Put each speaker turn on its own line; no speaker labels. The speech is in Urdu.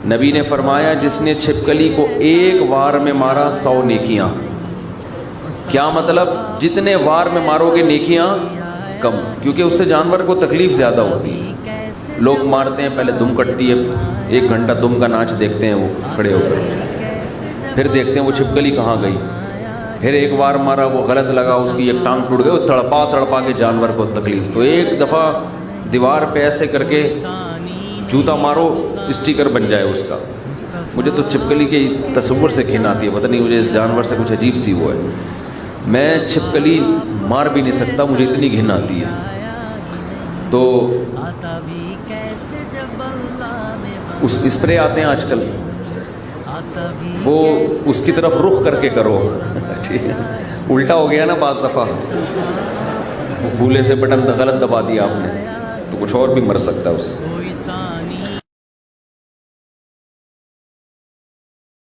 نبی نے فرمایا جس نے چھپکلی کو ایک وار میں مارا 100 نیکیاں. کیا مطلب؟ جتنے وار میں مارو گے نیکیاں کم، کیونکہ اس سے جانور کو تکلیف زیادہ ہوتی ہے. لوگ مارتے ہیں، پہلے دم کٹتی ہے، 1 گھنٹہ دم کا ناچ دیکھتے ہیں وہ کھڑے ہو کر، پھر دیکھتے ہیں وہ چھپکلی کہاں گئی. پھر ایک بار مارا، وہ غلط لگا، اس کی ایک ٹانگ ٹوٹ گئی، وہ تڑپا کے جانور کو تکلیف. تو ایک دفعہ دیوار پہ ایسے کر کے جوتا مارو، اسٹیکر بن جائے اس کا. مجھے تو چھپکلی کے تصور سے گھن آتی ہے، پتہ نہیں مجھے اس جانور سے کچھ عجیب سی وہ ہے. میں چھپکلی مار بھی نہیں سکتا، مجھے اتنی گھن آتی ہے. تو اسپرے آتے ہیں آج کل، وہ اس کی طرف رخ کر کے کرو. الٹا ہو گیا نا بعض دفعہ، بھولے سے بٹن غلط دبا دیا آپ نے تو کچھ اور بھی مر سکتا ہے اس سے.